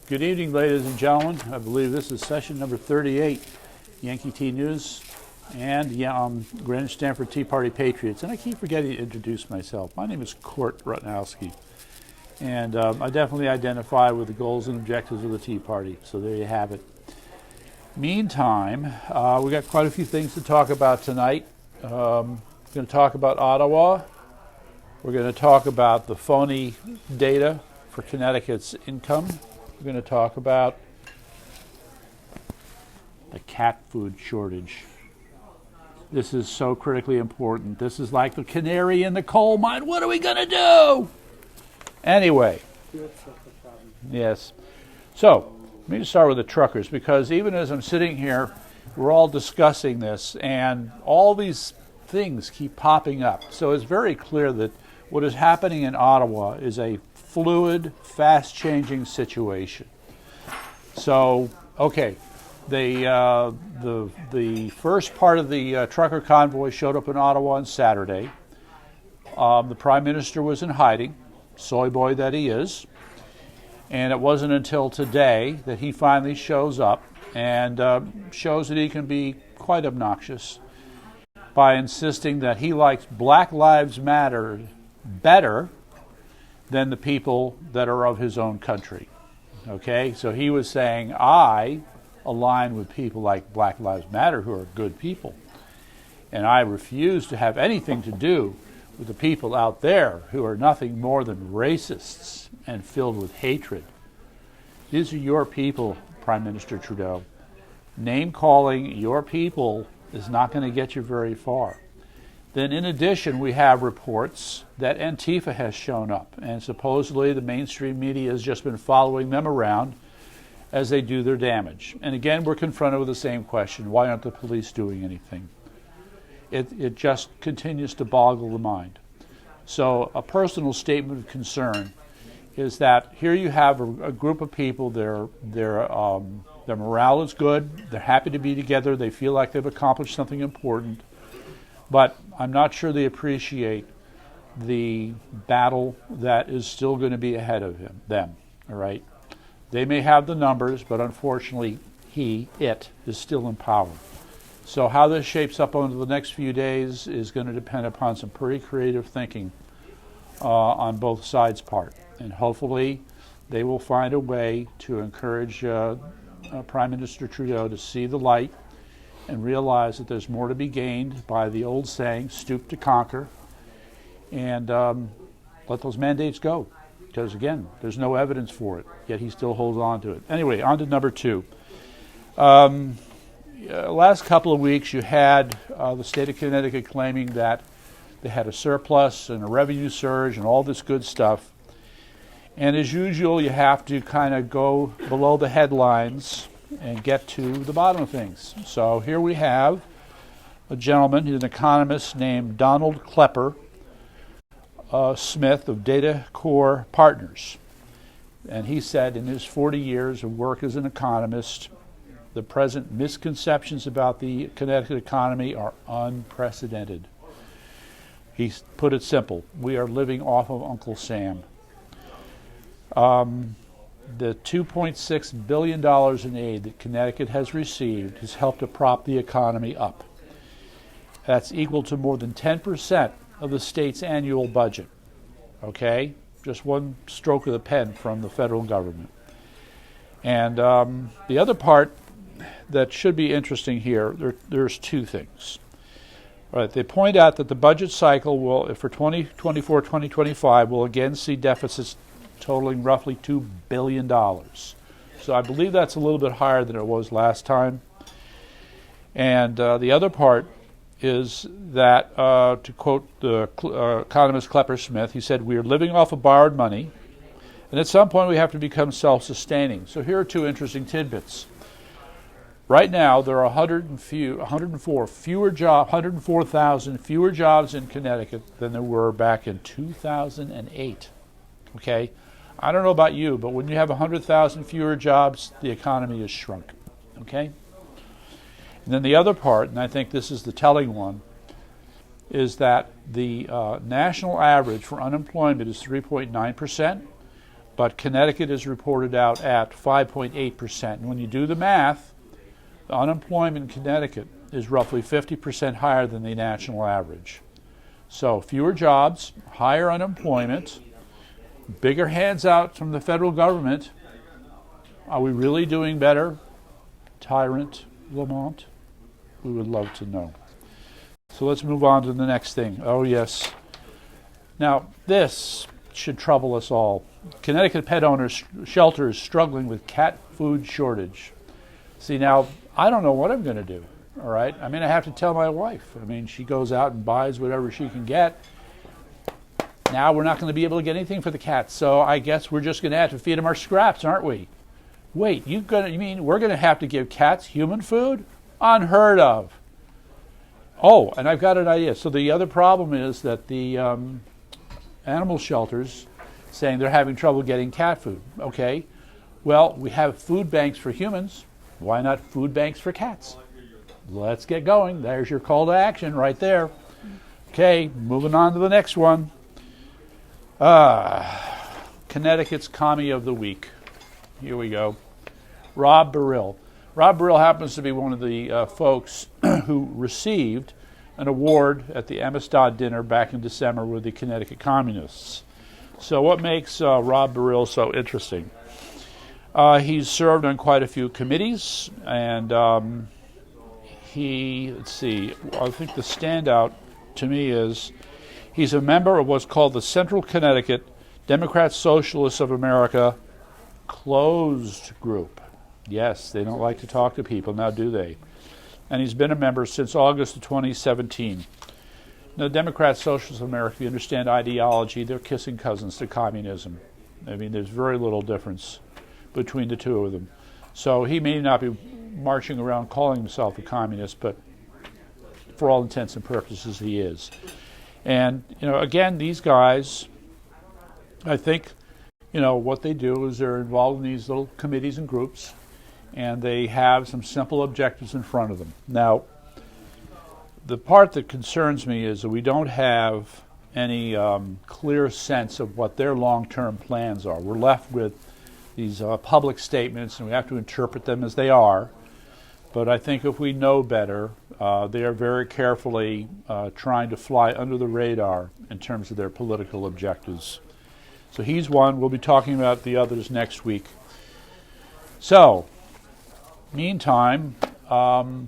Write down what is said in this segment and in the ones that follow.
Good evening, ladies and gentlemen. I believe this is session number 38, Yankee Tea News, and Greenwich Stanford Tea Party Patriots. And I keep forgetting to introduce myself. My name is Court Rutnowski, and I definitely identify with the goals and objectives of the Tea Party. So there you have it. Meantime, we got quite a few things to talk about tonight. We're going to talk about Ottawa. We're going to talk about the phony data for Connecticut's income. We're going to talk about the cat food shortage. This is so critically important. This is like the canary in the coal mine. What are we going to do? Anyway. Yes. So, let me start with the truckers, because even as I'm sitting here, we're all discussing this, and all these things keep popping up. So it's very clear that what is happening in Ottawa is a fluid, fast-changing situation. So, okay, the first part of the trucker convoy showed up in Ottawa on Saturday. The Prime Minister was in hiding, soy boy that he is, and it wasn't until today that he finally shows up and shows that he can be quite obnoxious by insisting that he likes Black Lives Matter better than the people that are of his own country. Okay, so he was saying, I align with people like Black Lives Matter who are good people, and I refuse to have anything to do with the people out there who are nothing more than racists and filled with hatred. These are your people, Prime Minister Trudeau. Name-calling your people is not going to get you very far. Then in addition, we have reports that Antifa has shown up, and supposedly the mainstream media has just been following them around as they do their damage. And again, we're confronted with the same question: why aren't the police doing anything? It just continues to boggle the mind. So a personal statement of concern is that here you have a group of people, their morale is good, they're happy to be together, they feel like they've accomplished something important, but I'm not sure they appreciate the battle that is still going to be ahead of them. All right? They may have the numbers, but unfortunately, it is still in power. So how this shapes up over the next few days is going to depend upon some pretty creative thinking on both sides' part. And hopefully, they will find a way to encourage Prime Minister Trudeau to see the light and realize that there's more to be gained by the old saying, stoop to conquer, and let those mandates go. Because again, there's no evidence for it, yet he still holds on to it. Anyway, on to number two. Last couple of weeks you had the state of Connecticut claiming that they had a surplus and a revenue surge and all this good stuff. And as usual, you have to kind of go below the headlines and get to the bottom of things. So here we have a gentleman, he's an economist named Donald Klepper Smith of Data Core Partners. And he said in his 40 years of work as an economist, the present misconceptions about the Connecticut economy are unprecedented. He put it simple: we are living off of Uncle Sam. The $2.6 billion in aid that Connecticut has received has helped to prop the economy up. That's equal to more than 10% of the state's annual budget. Okay? Just one stroke of the pen from the federal government. And the other part that should be interesting here, there's two things. All right, they point out that the budget cycle will, for 2024-2025, will again see deficits totaling roughly $2 billion. So I believe that's a little bit higher than it was last time. And the other part is that, to quote the economist Klepper Smith, he said, we are living off of borrowed money, and at some point we have to become self-sustaining. So here are two interesting tidbits. Right now, there are 104,000 fewer jobs in Connecticut than there were back in 2008. Okay? I don't know about you, but when you have 100,000 fewer jobs, the economy is shrunk. Okay? And then the other part, and I think this is the telling one, is that the national average for unemployment is 3.9%. but Connecticut is reported out at 5.8%. And when you do the math, the unemployment in Connecticut is roughly 50% higher than the national average. So fewer jobs, higher unemployment, bigger hands out from the federal government. Are we really doing better, Tyrant Lamont? We would love to know. So let's move on to the next thing. Oh, yes. Now, this should trouble us all. Connecticut pet owners shelters struggling with cat food shortage. See, now, I don't know what I'm going to do, all right? I mean, I have to tell my wife. I mean, she goes out and buys whatever she can get. Now we're not going to be able to get anything for the cats, so I guess we're just going to have to feed them our scraps, aren't we? Wait, you mean we're going to have to give cats human food? Unheard of. Oh, and I've got an idea. So the other problem is that the animal shelters saying they're having trouble getting cat food. Okay, well, we have food banks for humans. Why not food banks for cats? Let's get going. There's your call to action right there. Okay, moving on to the next one. Connecticut's Commie of the Week. Here we go. Rob Baril. Rob Baril happens to be one of the folks who received an award at the Amistad dinner back in December with the Connecticut Communists. So what makes Rob Baril so interesting? He's served on quite a few committees, and let's see, I think the standout to me is he's a member of what's called the Central Connecticut Democrat Socialists of America Closed Group. Yes, they don't like to talk to people, now do they? And he's been a member since August of 2017. Now, Democrat Socialists of America, if you understand ideology, they're kissing cousins to communism. I mean, there's very little difference between the two of them. So he may not be marching around calling himself a communist, but for all intents and purposes, he is. And, again, these guys, I think, what they do is they're involved in these little committees and groups, and they have some simple objectives in front of them. Now, the part that concerns me is that we don't have any clear sense of what their long-term plans are. We're left with these public statements, and we have to interpret them as they are. But I think if we know better, they are very carefully trying to fly under the radar in terms of their political objectives. So he's one. We'll be talking about the others next week. So, meantime, now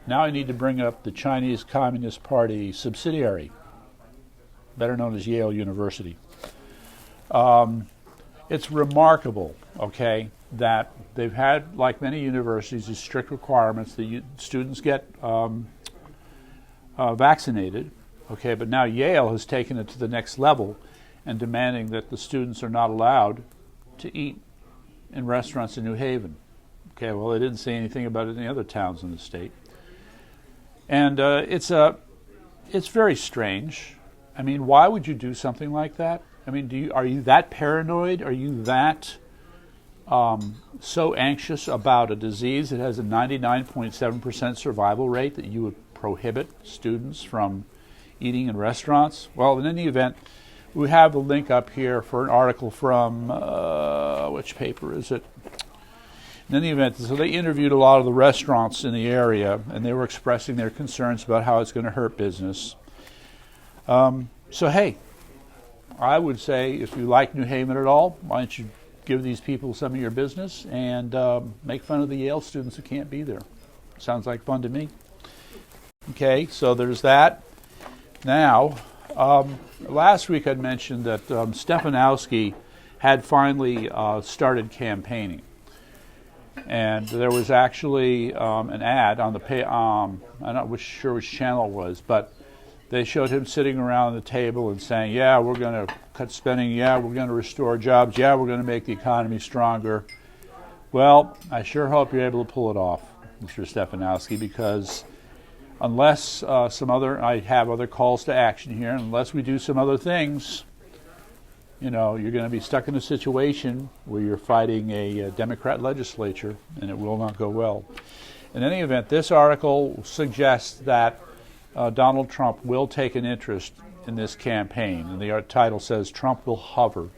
I need to bring up the Chinese Communist Party subsidiary, better known as Yale University. It's remarkable, okay, that they've had, like many universities, these strict requirements that students get vaccinated, okay, but now Yale has taken it to the next level and demanding that the students are not allowed to eat in restaurants in New Haven. Okay, well, they didn't say anything about it in the other towns in the state. And it's very strange. I mean, why would you do something like that? I mean, are you that paranoid? Are you that so anxious about a disease that has a 99.7% survival rate that you would prohibit students from eating in restaurants? Well, in any event, we have the link up here for an article from, which paper is it? In any event, so they interviewed a lot of the restaurants in the area, and they were expressing their concerns about how it's going to hurt business. So, hey, I would say if you like New Haven at all, why don't you give these people some of your business and make fun of the Yale students who can't be there. Sounds like fun to me. Okay, so there's that. Now, last week I'd mentioned that Stephanowski had finally started campaigning. And there was actually an ad on the I'm not sure which channel it was, but they showed him sitting around the table and saying, yeah, we're going to cut spending, yeah, we're going to restore jobs, yeah, we're going to make the economy stronger. Well, I sure hope you're able to pull it off, Mr. Stephanowski, because unless I have other calls to action here, unless we do some other things, you're going to be stuck in a situation where you're fighting a Democrat legislature, and it will not go well. In any event, this article suggests that Donald Trump will take an interest in this campaign, and the title says, Trump will hover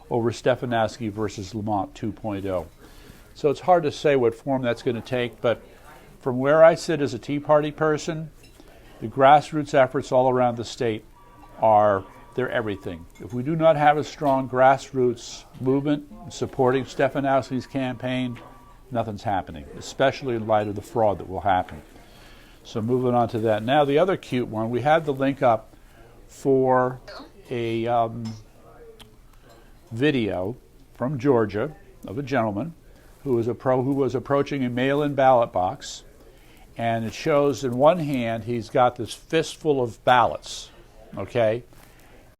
over Stephanowski versus Lamont 2.0. So it's hard to say what form that's going to take, but from where I sit as a Tea Party person, the grassroots efforts all around the state they're everything. If we do not have a strong grassroots movement supporting Stephanowski's campaign, nothing's happening, especially in light of the fraud that will happen. So moving on to that. Now the other cute one, we had the link up for a video from Georgia of a gentleman who was approaching a mail-in ballot box, and it shows in one hand he's got this fistful of ballots, okay,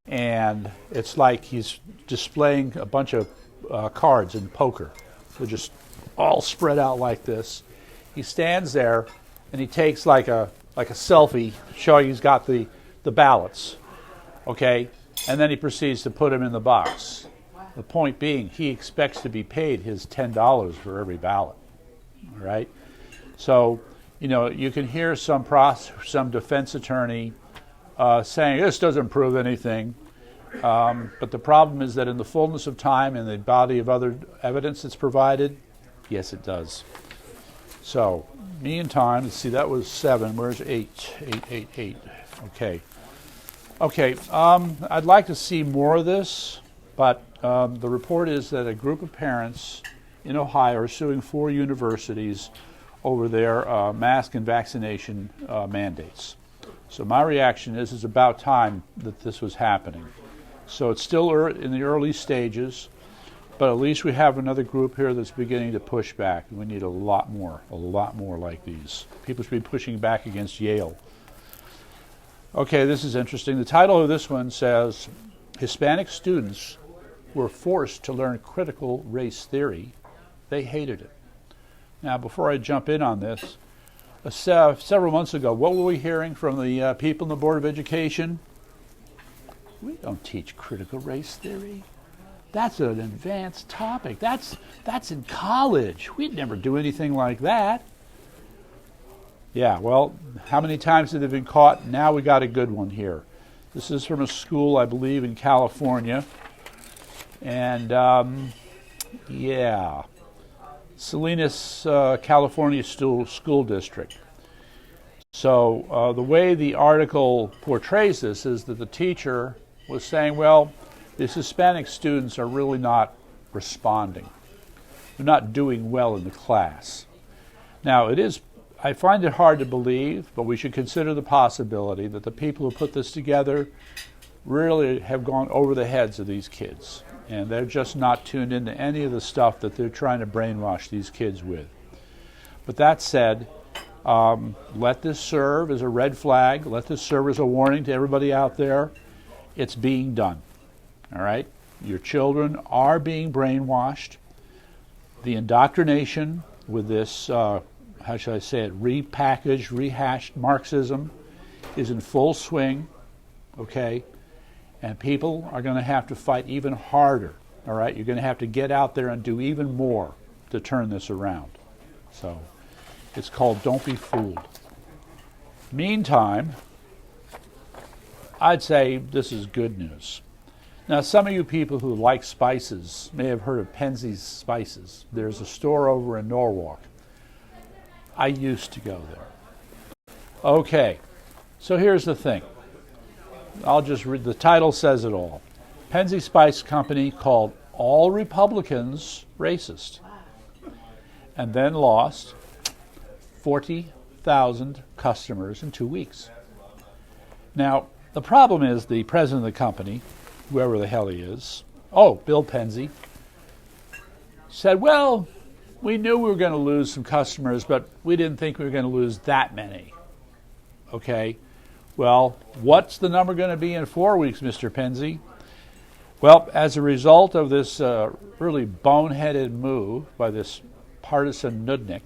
and it's like he's displaying a bunch of cards in poker. They're just all spread out like this. He stands there and he takes like a selfie showing he's got the ballots, okay, and then he proceeds to put them in the box. The point being, he expects to be paid his $10 for every ballot, all right? So, you know, you can hear some defense attorney saying this doesn't prove anything, but the problem is that in the fullness of time and the body of other evidence that's provided, yes, it does. So, meantime, let's see, that was 7. Where's 8? 8. Okay. Okay, I'd like to see more of this, but the report is that a group of parents in Ohio are suing 4 universities over their mask and vaccination mandates. So my reaction is it's about time that this was happening. So it's still in the early stages, but at least we have another group here that's beginning to push back. We need a lot more like these. People should be pushing back against Yale. Okay, this is interesting. The title of this one says, Hispanic students were forced to learn critical race theory. They hated it. Now, before I jump in on this, several months ago, what were we hearing from the people in the Board of Education? We don't teach critical race theory. That's an advanced topic. That's in college. We'd never do anything like that. Yeah, well, how many times have they been caught? Now we got a good one here. This is from a school, I believe, in California. And, yeah, Salinas, California School District. So the way the article portrays this is that the teacher was saying, well, these Hispanic students are really not responding. They're not doing well in the class. Now, I find it hard to believe, but we should consider the possibility that the people who put this together really have gone over the heads of these kids, and they're just not tuned into any of the stuff that they're trying to brainwash these kids with. But that said, let this serve as a red flag. Let this serve as a warning to everybody out there. It's being done. All right? Your children are being brainwashed. The indoctrination with this, how shall I say it, repackaged, rehashed Marxism is in full swing, okay? And people are going to have to fight even harder, all right? You're going to have to get out there and do even more to turn this around. So it's called Don't Be Fooled. Meantime, I'd say this is good news. Now, some of you people who like spices may have heard of Penzeys Spices. There's a store over in Norwalk. I used to go there. Okay, so here's the thing. I'll just read, the title says it all. Penzeys Spice Company called all Republicans racist and then lost 40,000 customers in 2 weeks. Now, the problem is the president of the company, whoever the hell he is, Bill Penzy, said, well, we knew we were going to lose some customers, but we didn't think we were going to lose that many. Okay, well, what's the number going to be in 4 weeks, Mr. Penzy? Well, as a result of this really boneheaded move by this partisan nudnik,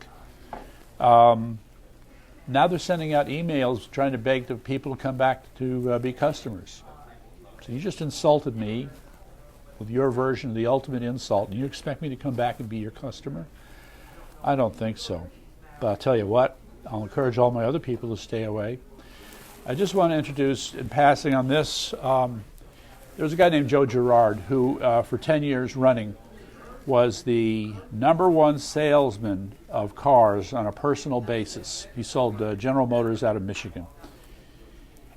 now they're sending out emails trying to beg the people to come back to be customers. So you just insulted me with your version of the ultimate insult, and you expect me to come back and be your customer? I don't think so. But I'll tell you what, I'll encourage all my other people to stay away. I just want to introduce, in passing on this, there was a guy named Joe Girard who, for 10 years running, was the #1 salesman of cars on a personal basis. He sold General Motors out of Michigan.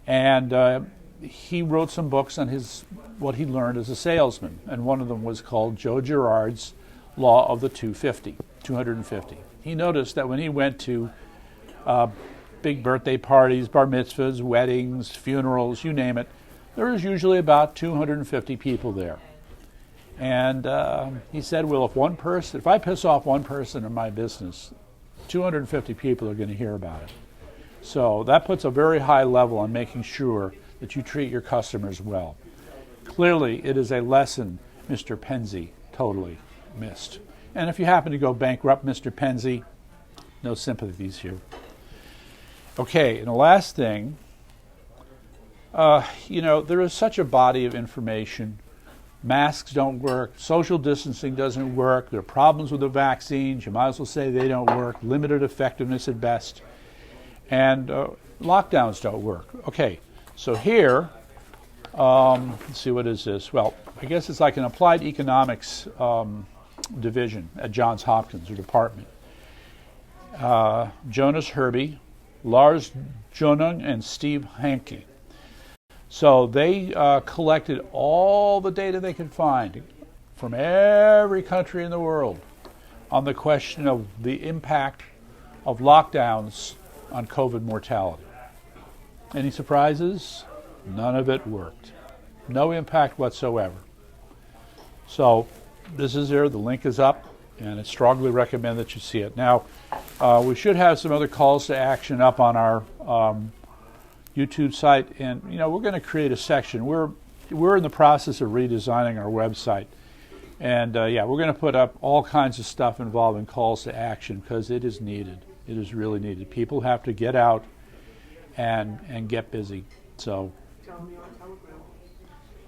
And he wrote some books on what he learned as a salesman, and one of them was called Joe Girard's Law of the 250. He noticed that when he went to big birthday parties, bar mitzvahs, weddings, funerals, you name it, there was usually about 250 people there. And he said, well, if I piss off one person in my business, 250 people are going to hear about it. So that puts a very high level on making sure that you treat your customers well. Clearly, it is a lesson Mr. Penzi totally missed. And if you happen to go bankrupt, Mr. Penzi, no sympathies here. Okay, and the last thing, there is such a body of information. Masks don't work, social distancing doesn't work, there are problems with the vaccines, you might as well say they don't work, limited effectiveness at best, and lockdowns don't work. Okay, so here, let's see, what is this? Well, I guess it's like an applied economics division at Johns Hopkins, or department. Jonas Herby, Lars Jonung, and Steve Hanke. So they collected all the data they could find from every country in the world on the question of the impact of lockdowns on COVID mortality. Any surprises? None of it worked. No impact whatsoever. So this is there, the link is up, and I strongly recommend that you see it. Now, we should have some other calls to action up on our YouTube site, and we're going to create a section. We're in the process of redesigning our website, and we're going to put up all kinds of stuff involving calls to action because it is needed. It is really needed. People have to get out and get busy. So.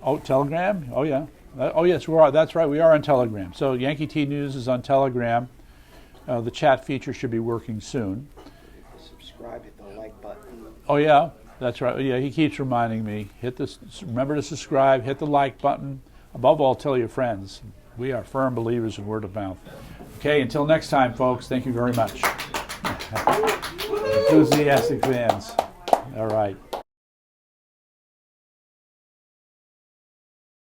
Oh, Telegram? Oh yeah. Oh yes, we are. That's right. We are on Telegram. So Yankee T News is on Telegram. The chat feature should be working soon. Subscribe, hit the like button. Oh yeah. That's right. Yeah, he keeps reminding me. Remember to subscribe, hit the like button. Above all, tell your friends. We are firm believers in word of mouth. Okay, until next time, folks, thank you very much. Enthusiastic fans. All right.